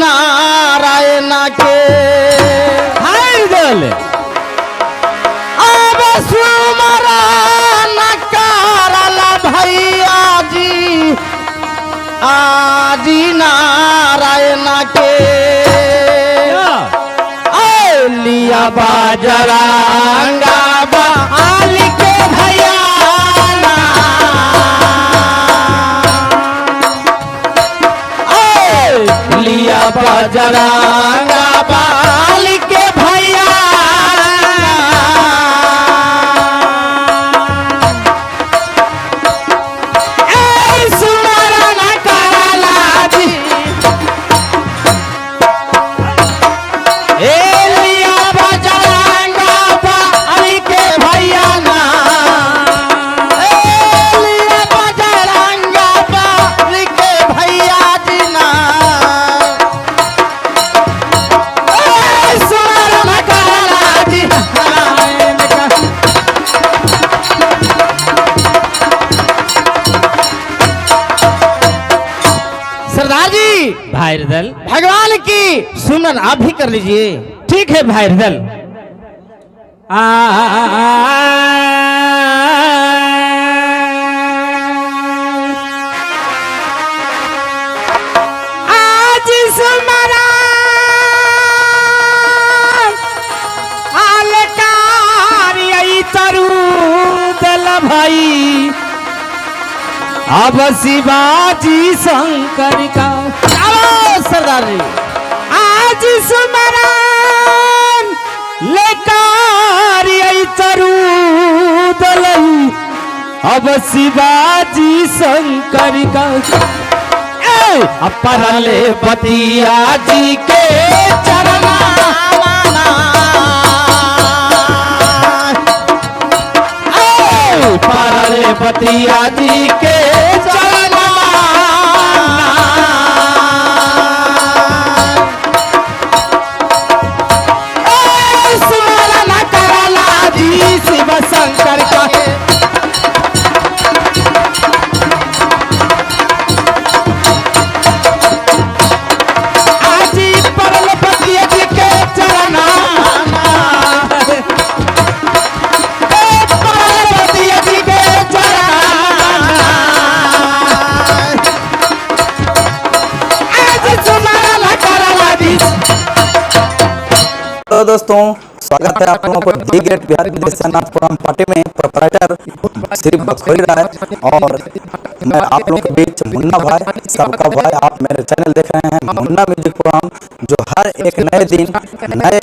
नारायण के बोले अब सुमरन करला भैया जी आजी नारायण के लिया बाजरंगा बाल के भैया लिया बाजरंगा बाल के भैया सुमरन करला जी लिया बाजरंगा बाल के भैया ना लिया बाजरंगा बाल के भैया जी ना सुमरन करला जी सरदार जी भाई रदल भगवान की सुमरन आप भी कर लीजिए। ठीक है भाई रदल आज सुमरन आलकारी तरु दल भाई अब शिवाजी शंकर का आओ सरदार जी आज सुमरन लेकर तरु दलई अब शिवाजी शंकर का परले बतिया जी के चरना परले बतिया जी के चरना सुमरन करला जी शिव शंकर का आज परल बतिया जी के चरना परल बतिया जी के चरना आज सुमरन करला जी। तो दोस्तों स्वागत है आप लोगों को डी ग्रेट बिहार विदेशनाथपुरम पार्टी में प्रोपराइटर श्री बखोरी राय और मैं आप लोगों के बीच मुन्ना भाई सबका भाई। आप मेरे चैनल देख रहे हैं मुन्ना म्यूजिक प्रोग्राम, जो हर एक नए दिन नए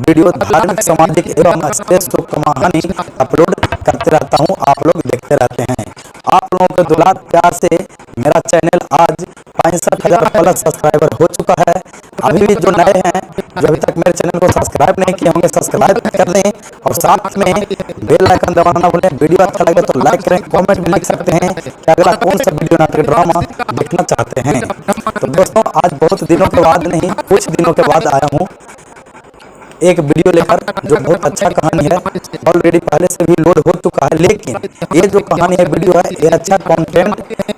वीडियो धार्मिक सामाजिक एवं स्पेस कहानी अपलोड करते रहता हूं, आप लोग देखते रहते हैं। आप लोगों के दुलार प्यार से मेरा चैनल आज 65,000 प्लस सब्सक्राइबर हो चुका है। अभी भी जो नए हैं जो अभी तक मेरे चैनल को सब्सक्राइब नहीं किए होंगे सब्सक्राइब कर दें और साथ में बेल आइकन दबाना ना भूलें। वीडियो अच्छा लगे तो लाइक करें, कमेंट में लिख सकते हैं कि अगला कौन सा वीडियो नाटक ड्रामा देखना चाहते हैं। तो दोस्तों आज बहुत दिनों के बाद नहीं कुछ दिनों के बाद आया हूँ एक वीडियो लेकर जो बहुत अच्छा कहानी है। ऑलरेडी पहले से भी लोड हो चुका है, लेकिन ये जो कहानी है वीडियो है ये अच्छा कंटेंट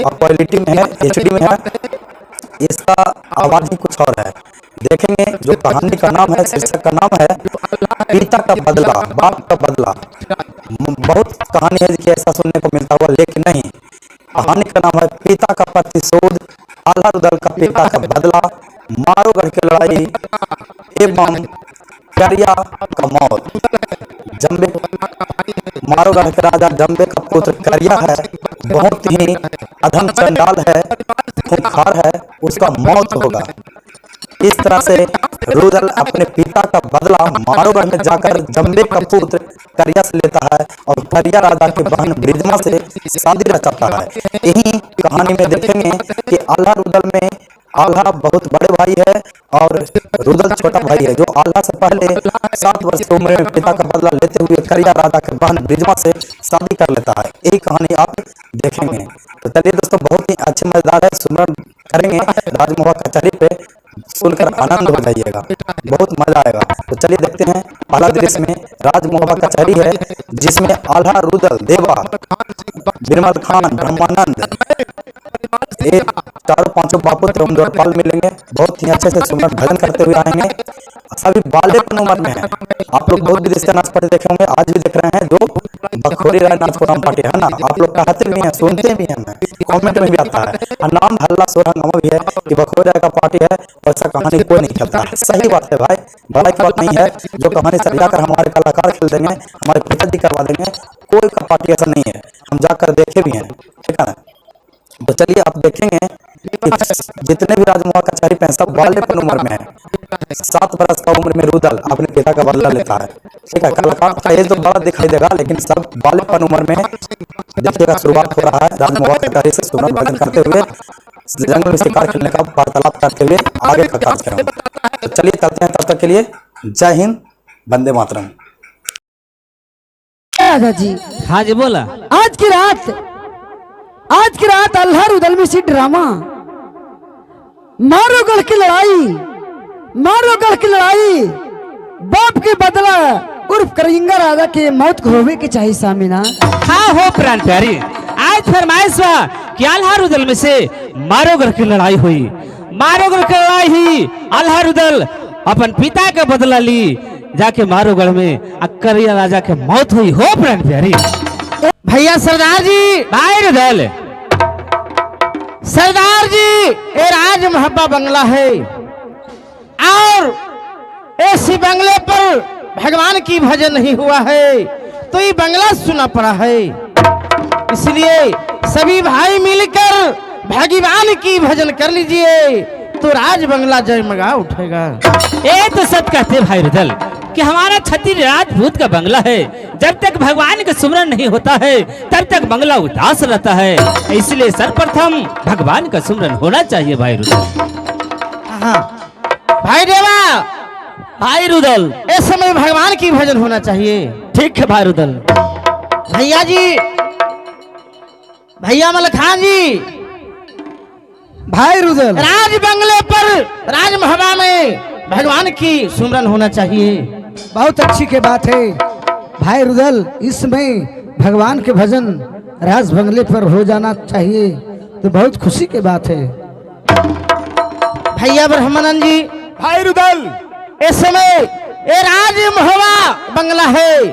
और क्वालिटी में है, HD में है। इसका आवाज ही कुछ और है। देखेंगे जो कहानी का नाम है, शीर्षक का नाम है पिता का बदला, बाप का बदला। बहुत कहानी है कि ऐसा सुनने को मिलता हुआ, लेकिन नहीं, कहानी का नाम है पिता का प्रतिशोध, आल्हा रुदल का पिता का बदला, मारोगढ़ की लड़ाई एवं करिया का मौत। जम्बे मारोगढ़ के राजा जम्बे का पुत्र करिया है, बहुत ही अधम चंडाल है, खूंखार है, उसका मौत होगा। इस तरह से रुदल अपने पिता का बदला मारोगढ़ में जाकर जम्बे का पुत्र करिया से लेता है और करिया राजा की बहन ब्रिजमा से शादी रचाता है। यही कहानी में देखेंगे कि आल्हा रुदल में आल्हा बहुत बड़े भाई है और रुदल छोटा भाई है, जो आल्हा से पहले 7 वर्ष की उम्र में पिता का बदला लेते हुए करिया राजा के बहन ब्रिजमा से शादी कर लेता है। यही कहानी आप देखेंगे। तो चलिए दोस्तों बहुत ही अच्छे मजेदार है, सुमरन करेंगे राजमोहन कचहरी पे, सुनकर आनंद हो जाइएगा, बहुत मजा आएगा। तो चलिए देखते हैं। पहला दृश्य में राजमोहन कचहरी है जिसमें आल्हा रुदल देवा बिरमल खान ब्रह्मानंद ये चारों पांचों बापू एवं द्वारपाल मिलेंगे, बहुत ही अच्छे से सुंदर भजन करते हुए आएंगे। सभी बालेपन उम्र में है। आप लोग बहुत विदेशी नाच पार्टी देखे होंगे, आज भी देख रहे हैं जो बखोरी राय नाच प्रोग्राम पार्टी है ना, आप लोग कहते भी हैं, सुनते भी हैं, कमेंट में भी आता है और नाम हल्ला शोर हंगामा भी है कि बखोरी राय का पार्टी है, वैसा कहानी कोई नहीं खेलता है। सही बात है भाई, बड़ा की बात नहीं है। जो कहानी सजाकर हमारे कलाकार खेल देंगे, हमारे पिताजी करवा देंगे, कोई का पार्टी ऐसा नहीं है। हम जाकर देखे भी हैं, ठीक है ना। तो चलिए आप देखेंगे कि जितने भी राजमोहन कचहरी पे सब बालेपन उम्र में है। 7 बरस का उम्र में रुदल अपने पिता का बदला लेता है, ठीक है। कलाकार का एज तो बड़ा दिखाई देगा, लेकिन सब बालेपन उम्र में देखिएगा। शुरुआत हो रहा है राजमोहन कचहरी से सुंदर भजन करते हुए, जंगल में शिकार खेलने का वार्तालाप करते हुए आगे का कार्यक्रम। तो चलिए चलते हैं, तब तक के लिए जय हिंद, वंदे मातरम। दादाजी हाँ जी बोला। आज की रात अल्लाह रुदल में सी ड्रामा मारोगढ़ की लड़ाई बाप के बदला उर्फ करिंगा राजा के मौत को होवे के चाहिए सामिना। हाँ हो प्राण प्यारी, आज फरमाइश हुआ कि अल्लाह रुदल में से मारोगढ़ की लड़ाई हुई। मारोगढ़ की लड़ाई ही अल्लाह रुदल अपन पिता का बदला ली, जाके मारोगढ़ में करिया राजा के मौत हुई। हो प्राण प्यारी भैया सरदार जी, भाई रुदल सरदार जी, ये राज महब्बा बंगला है और ऐसी बंगले पर भगवान की भजन नहीं हुआ है, तो ये बंगला सुना पड़ा है। इसलिए सभी भाई मिलकर भगवान की भजन कर लीजिए, तो राज बंगला जयमगा उठेगा। ये तो सच कहते भाई रुदल कि हमारा छत्तीस राजपूत का बंगला है, जब तक भगवान का सुमरन नहीं होता है तब तक बंगला उदास रहता है। इसलिए सर्वप्रथम भगवान का सुमरन होना चाहिए भाई रुदल। हाँ भाई देवा, भाई रुदल इस समय भगवान की भजन होना चाहिए। ठीक है भाई रुदल। भैया जी, भैया मलखान जी, भाई रुदल, राज बंगले पर राज महबा में भगवान की सुमरन होना चाहिए। बहुत अच्छी के बात है भाई रुदल, इसमें भगवान के भजन राज बंगले पर हो जाना चाहिए, तो बहुत खुशी की बात है। भैया ब्रह्मानंद जी, भाई रुदल, इस समय ये राज महवा बंगला है,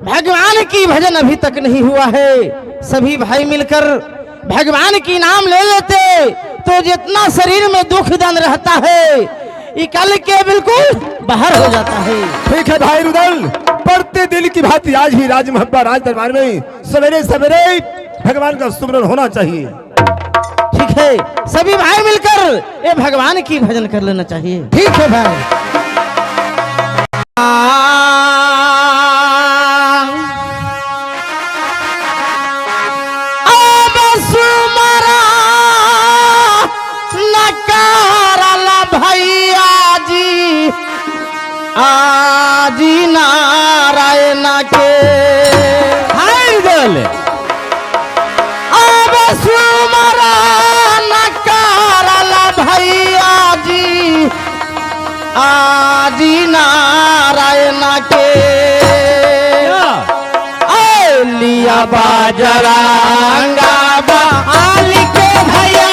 भगवान की भजन अभी तक नहीं हुआ है। सभी भाई मिलकर भगवान की नाम ले लेते तो जितना शरीर में दुख दर्द रहता है निकल के बिल्कुल बाहर हो जाता है। ठीक है भाई रुदल, पढ़ते दिल की भांति आज ही राज महब्बा राज दरबार में सवेरे सवेरे भगवान का सुमरन होना चाहिए। ठीक है, सभी भाई मिलकर ये भगवान की भजन कर लेना चाहिए। ठीक है भाई। आजी नारायण के भाई रुदल अब सुमरा नकारला भैया जी, आजी नारायण के लिया बाजरांगा बाली के भैया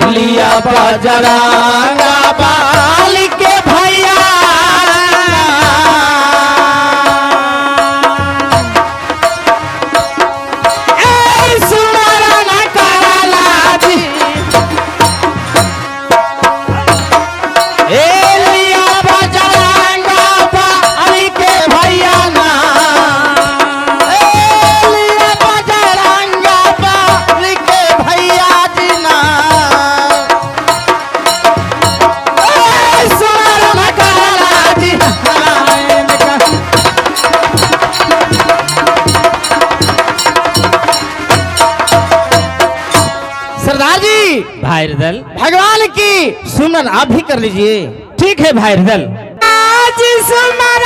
लिया बाजरांगा बाली के भैया सुमरा न करला जी, लिया बाजरांगा बाली के भैया ना, लिया बाजरांगा बाली के भैया जी ना। सरदार जी, भाई रुदल भगवान की सुमरन आप भी कर लीजिए। ठीक है भाई रुदल। आज सुमरन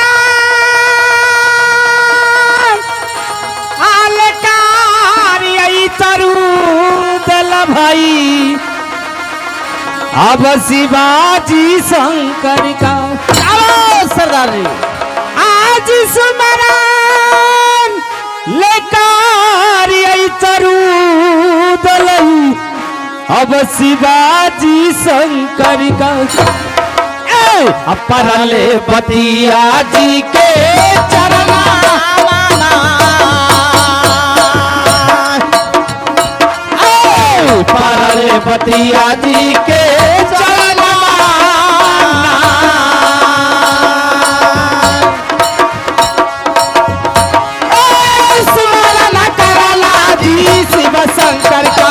अलकारी तरु दल भाई, अब शिवाजी शंकर का आओ सरदार जी। आज सुमरन अब शिवाजी शंकर का परले बतिया जी के चरना परले बतिया जी के चरना स्मरण करला जी शिव शंकर का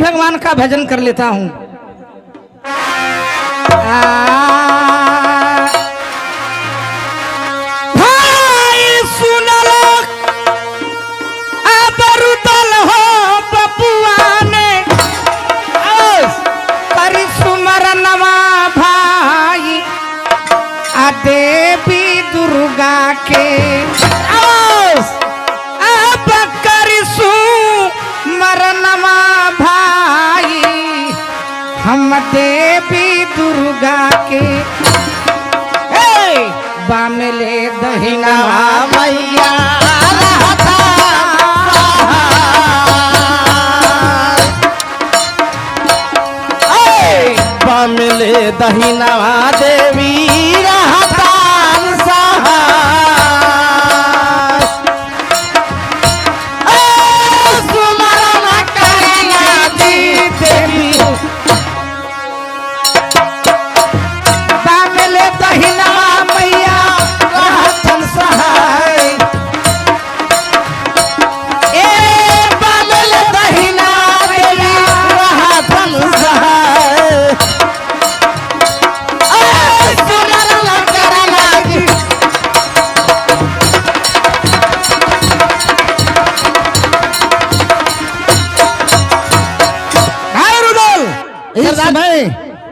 भगवान का भजन कर लेता हूं। भाई सुनलो अबरुदल हो बबुआ ने करी सुमरनवा भाई आ देवी दुर्गा के अब करी सुमरनवा हम देवी दुर्गा के बामले दहिना मैया बामले दहिना देवी रहतान सुमरन करना जी देवी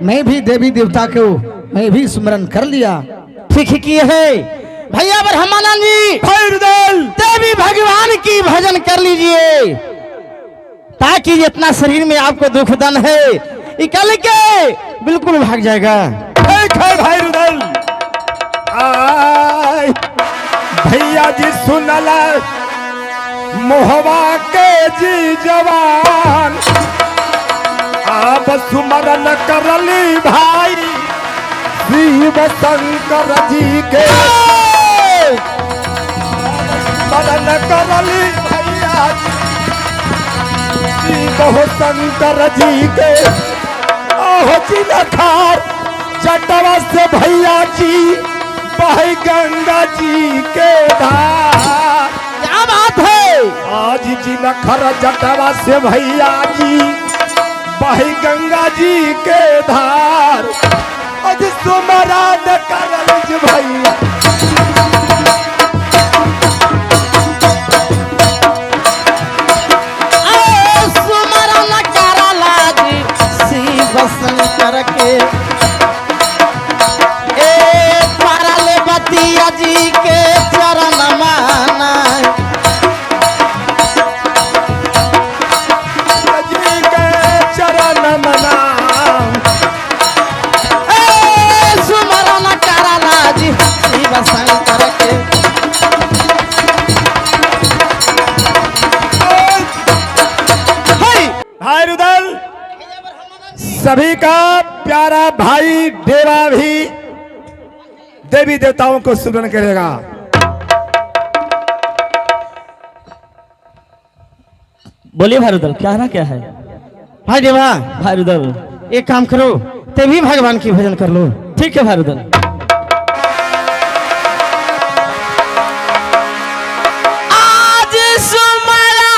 मैं भी देवी देवता को मैं भी स्मरण कर लिया। ठीक किए है भैया ब्रह्मानंद जी, देवी भगवान की भजन कर लीजिए ताकि जितना शरीर में आपको दुख दन है निकल के बिल्कुल भाग जाएगा। भाई रुदल भैया जी सुनला मोहवा के जी जवान आप सुमरन करली भाई शिव शंकर जी के स्मरण करली भैया शिव शंकर जी के ओह जी लखार जटवा से भैया जी बही गंगा जी के धार। क्या बात है? आज जी लखर जटवा से भैया जी बही गंगा जी के धार। आज सुमरन करल भैया सुमरन करला जी शिव शंकर के परले बतिया जी के चरण माना जी के चरण मना सुमरन करला जी शिव शंकर के भाई रुदल सभी का प्यारा भाई देवा भी देवी देवताओं को स्मरण करेगा। बोलिए भाई रुदल, क्या है ना क्या है भाई देवा, भाई रुदल? एक काम करो ते भी भगवान की भजन कर लो। ठीक है भाई रुदल। आज सुमरा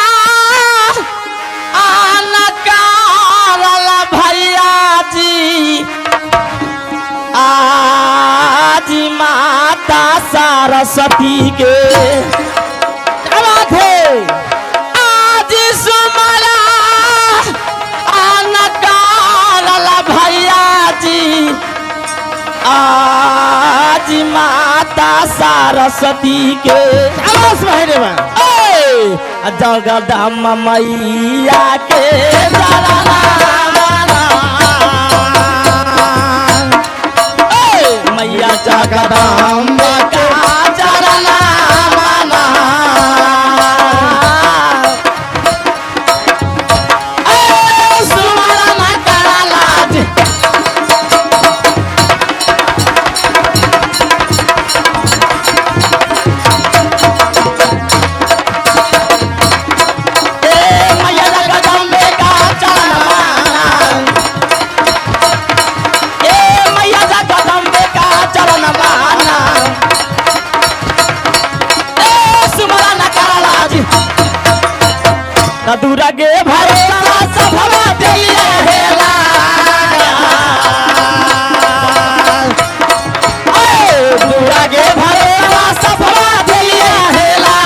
आनकारल भैया जी आज माता सरस्वती के क्या बात है? आज सुमरा आनकारल भैया जी जी माता सरस्वती के आवाज भाई रे बा जगदम्बा मैया के जरना मैया जगदम्बा का जरना माना सुमरन करला जी मैया जगदम्बे का चरण मैया जगदम्बे का चरण माना सुमरन करला जी दूरा गे भरोसा सभवा दिया हेला दूरा गे भरोसा सभवा दिया हेला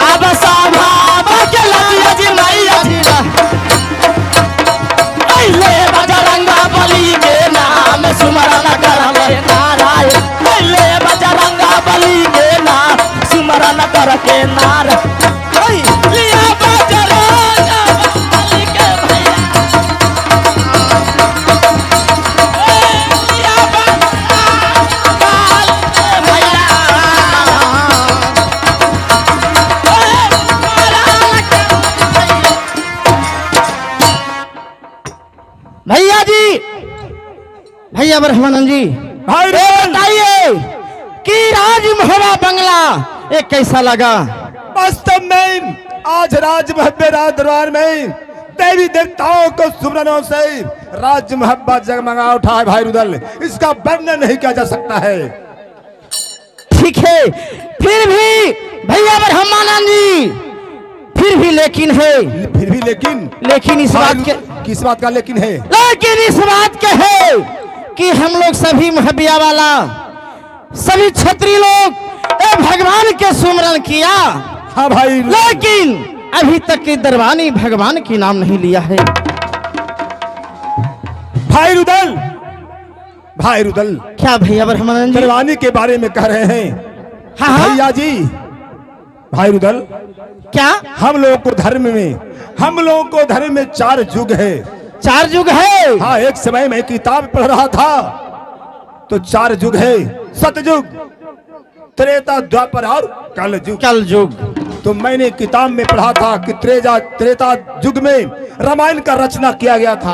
अब सभा के लगिया जी मैया जी ले बजरंगा बली के नाम सुमरन करले नारायण ले बजरंगा बली के नाम सुमरन करके नार लिया बजरंगा बली के भैया लिया बजरंगा बली के भैया जी, भैया ब्रह्मानंद जी भाई ये बताइए कि राजमहल बंगला ये कैसा लगा? वास्तव में आज राजमहल दरबार में देवी देवताओं को सुमरनों से राजमहल जगमगा उठा है भाई रुदल, इसका वर्णन नहीं किया जा सकता है। ठीक है, फिर भी भैया ब्रह्मानंद जी, फिर भी लेकिन है, फिर भी लेकिन इस बात के, किस बात का लेकिन है? लेकिन इस बात के है कि हम लोग सभी महबिया वाला सभी क्षत्रिय लोग ए भगवान के सुमरन किया, हाँ भाई, लेकिन अभी तक के दरबानी भगवान की नाम नहीं लिया है। भाई रुदल, भाई रुदल, क्या भैया ब्रह्मानंद जी? दरबानी के बारे में कह रहे हैं। हाँ हाँ, भैया जी, भाई रुदल, क्या हम लोगों को धर्म में 4 युग है। 4 युग है? हाँ, एक समय में किताब पढ़ रहा था तो 4 युग है, सतयुग, त्रेता, द्वापर और कल युग। तो मैंने किताब में पढ़ा था कि त्रेता युग में रामायण का रचना किया गया था।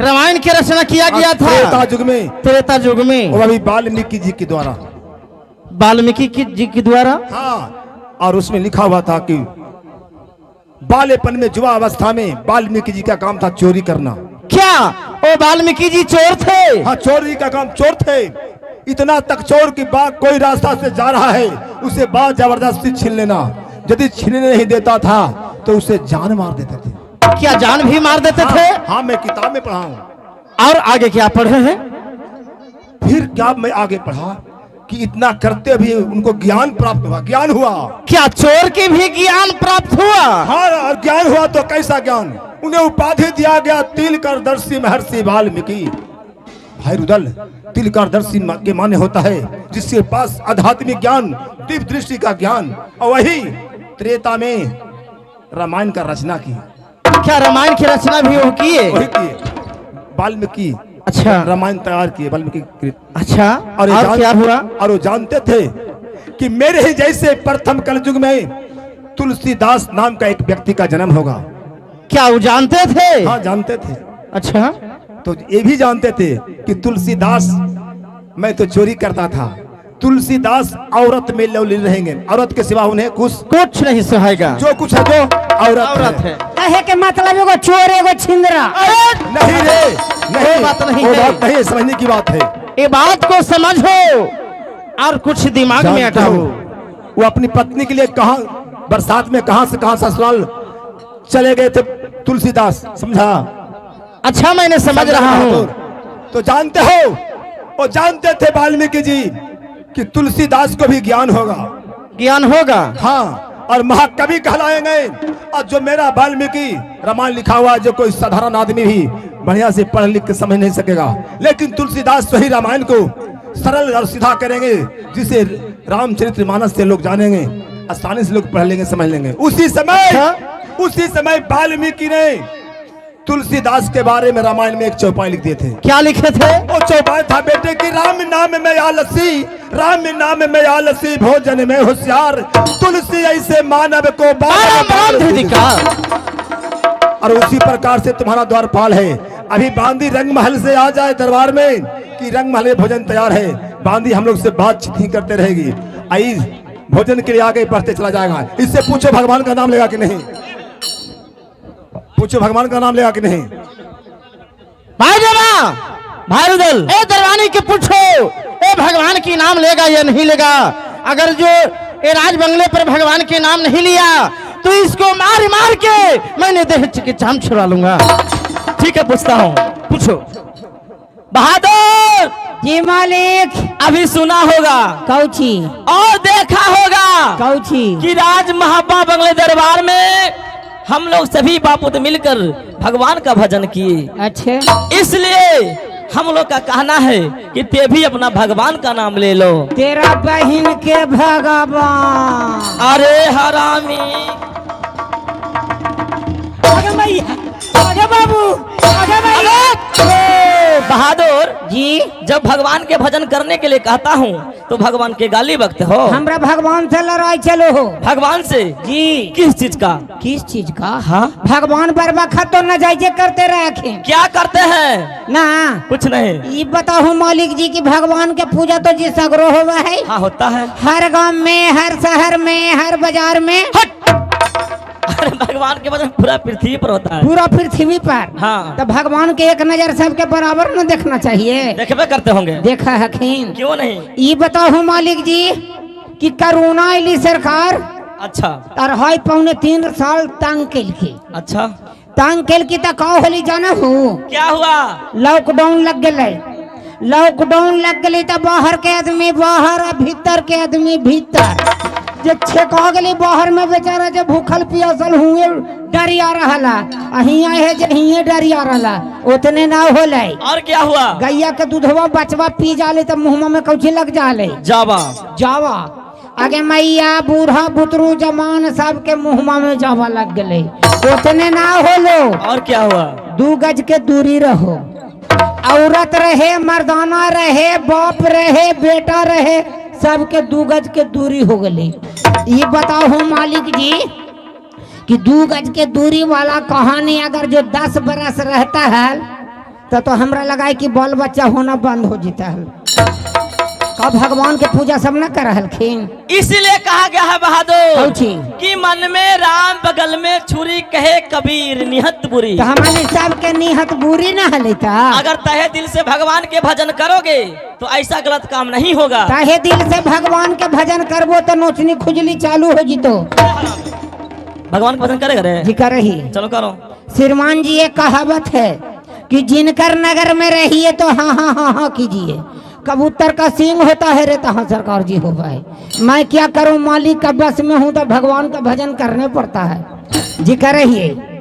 रामायण की रचना किया गया था त्रेता युग में, और अभी वाल्मीकि जी के द्वारा, वाल्मीकि जी के द्वारा। हाँ, और उसमें लिखा हुआ था कि बालेपन में, युवा अवस्था में वाल्मीकि जी का काम था चोरी करना। क्या ओ वाल्मीकि जी चोर थे? हाँ, चोरी का काम, चोर थे। इतना तक चोर की बात, कोई रास्ता से जा रहा है उसे बात जबरदस्ती छीन लेना, यदि छीनने नहीं देता था तो उसे जान मार देते थे। क्या जान भी मार देते थे? हाँ, मैं किताब में पढ़ा हूँ। और आगे क्या पढ़े हैं? फिर क्या मैं आगे पढ़ा कि इतना करते भी उनको ज्ञान प्राप्त हुआ, ज्ञान हुआ। क्या चोर की भी ज्ञान प्राप्त हुआ? हाँ, और ज्ञान हुआ तो कैसा ज्ञान? उन्हें उपाधि दिया गया तिलकरदर्शी महर्षि वाल्मीकि। भाई रुदल, तिलकरदर्शी के माने होता है जिसके पास आध्यात्मिक ज्ञान, दिव्य दृष्टि का ज्ञान, और वही त्रेता में रामायण का रचना की। क्या रामायण की रचना भी वो किए? वही किए, वाल्मीकि। अच्छा, रामायण तैयार किए वाल्मीकि। अच्छा, और क्या हुआ? और वो जानते थे कि मेरे ही जैसे प्रथम कलयुग में तुलसीदास नाम का एक व्यक्ति का जन्म होगा। क्या वो जानते थे? हाँ, जानते थे। अच्छा, तो ये भी जानते थे कि तुलसीदास, मैं तो चोरी करता था, तुलसीदास औरत में लवलीन रहेंगे, औरत के सिवा उन्हें कुछ नहीं सहायगा, जो कुछ है जो औरत है। कहे के मतलब एगो चोर एगो छिंदरा। नहीं रे, नहीं, बात नहीं वो है। बात नहीं, समझने की बात है। ये बात को समझो और कुछ दिमाग में जानते हटाओ। हो, वो अपनी पत्नी के लिए कहां बरसात में कहां से कहां ससुराल चले गए थे तुलसीदास, समझा? अच्छा, मैंने समझ रहा हूँ। तो जानते हो, वो जानते थे वाल्मीकि जी कि तुलसीदास को भी ज्ञान होगा। ज्ञान होगा? हाँ, और महाकवि कहलाएंगे। और जो मेरा वाल्मीकि रामायण लिखा हुआ, जो कोई साधारण आदमी भी बढ़िया से पढ़ लिख के समझ नहीं सकेगा, लेकिन तुलसीदास वही रामायण को सरल और सीधा करेंगे, जिसे रामचरितमानस से लोग जानेंगे, आसानी से लोग पढ़ लेंगे, समझ लेंगे। उसी समय वाल्मीकि ने तुलसीदास के बारे में रामायण में एक चौपाई लिख दिए थे। क्या लिखे थे? वो चौपाई था बेटे कि राम नाम में आलसी, राम नाम में आलसी, भोजन में होशियार, तुलसी ऐसे मानव को बारंबार धिक्कार। और उसी प्रकार से तुम्हारा द्वारपाल है। अभी बांदी रंग महल से आ जाए दरबार में कि रंग महल में भोजन तैयार है, बांदी हम लोग से बातचीत ही करते रहेगी, आई भोजन के लिए आगे बढ़ते चला जाएगा। इससे पूछो भगवान का नाम लेगा कि नहीं, पूछो भगवान का नाम लेगा कि नहीं। भाई देवा, भाई रुदल, ए दरवानी के पूछो, ए भगवान की नाम लेगा या नहीं लेगा? अगर जो ए राज बंगले पर भगवान के नाम नहीं लिया तो इसको मार मार के मैंने देह चिकित्सा छुड़ा लूंगा। ठीक है पूछता हूँ। पूछो। बहादुर जी मालिक। अभी सुना होगा कौची और देखा होगा कौची कि राज महाबा बंगले दरबार में हम लोग सभी बापूत मिलकर भगवान का भजन किए। अच्छे, इसलिए हम लोग का कहना है कि ते भी अपना भगवान का नाम ले लो। तेरा बहन के भगवान। अरे हरामी, आगे भैया, आगे बाबू, आगे भैया। बहादुर जी, जब भगवान के भजन करने के लिए कहता हूँ तो भगवान के गाली बकते हो। हमरा भगवान से लड़ाई चलो हो। भगवान से जी, किस चीज का? किस चीज का? हाँ, भगवान पर बखत तो न जाइजे करते रखे क्या करते हैं? ना। कुछ नहीं। ये बताओ मालिक जी की भगवान के पूजा तो जी सगरो होगा है। हाँ होता है। हर गांव में, हर शहर में, हर बाजार में। अरे भगवान के भजन पूरा पृथ्वी पर होता है। पूरा पृथ्वी पर। हाँ। तो भगवान के एक नजर सबके बराबर न देखना चाहिए। देखबे करते होंगे। देखा हकीम। क्यों नहीं? ये बताओ मालिक जी कि कोरोना अली सरकार अच्छा, और है 3.25 साल तंग केल की। अच्छा, तंग केल की तो कहो होली जाना हो। क्या हुआ? लॉकडाउन लग गए। लॉकडाउन लग गई तो बाहर के आदमी बाहर और भीतर के आदमी भीतर। जे छेका गली बाहर में बेचारा जो भूखल पियासल हुए डरिया रहला, अहिया है जे हिये डरिया रहला, उतने ना होले। और क्या हुआ? गैया के दूधवा बचवा पी जाले तो मुंह में कौची लग जाले। जावा जावा आगे मैया बूढ़ा बुतरू जवान सब के मुंह में जावा लग गले, उतने ना होलो। और क्या हुआ? 2 गज के दूरी रहो। औरत रहे, मर्दाना रहे, बाप रहे, बेटा रहे, सबके 2 गज के दूरी हो गई। ये बताओ हो मालिक जी कि 2 गज के दूरी वाला कहानी अगर जो 10 बरस रहता है तो हमरा लगा कि बाल बच्चा होना बंद हो जाता है। का भगवान के पूजा सब न कर हलखिन। इसीलिए कहा गया है बहादुर कौची? कि मन में राम बगल में छुरी कहे कबीर निहत बुरी। तो हमारे सब के निहत बुरी न हलेता। अगर तहे दिल से भगवान के भजन करोगे तो ऐसा गलत काम नहीं होगा। ताहे दिल से भगवान के भजन करबो तो नोचनी खुजली चालू हो जितो। भगवान के भजन करेगा रे? जी करही। चलो करो। श्रीमान जी एक कहावत है कि जिनकर नगर में रहिए तो हाँ हाँ हाँ हाँ कीजिए, कबूतर का सींग होता है रे तहाँ सरकार जी होगा है। मैं क्या करूं, मालिक का बस में हूं तो भगवान का भजन करने पड़ता है। जी कर रही है।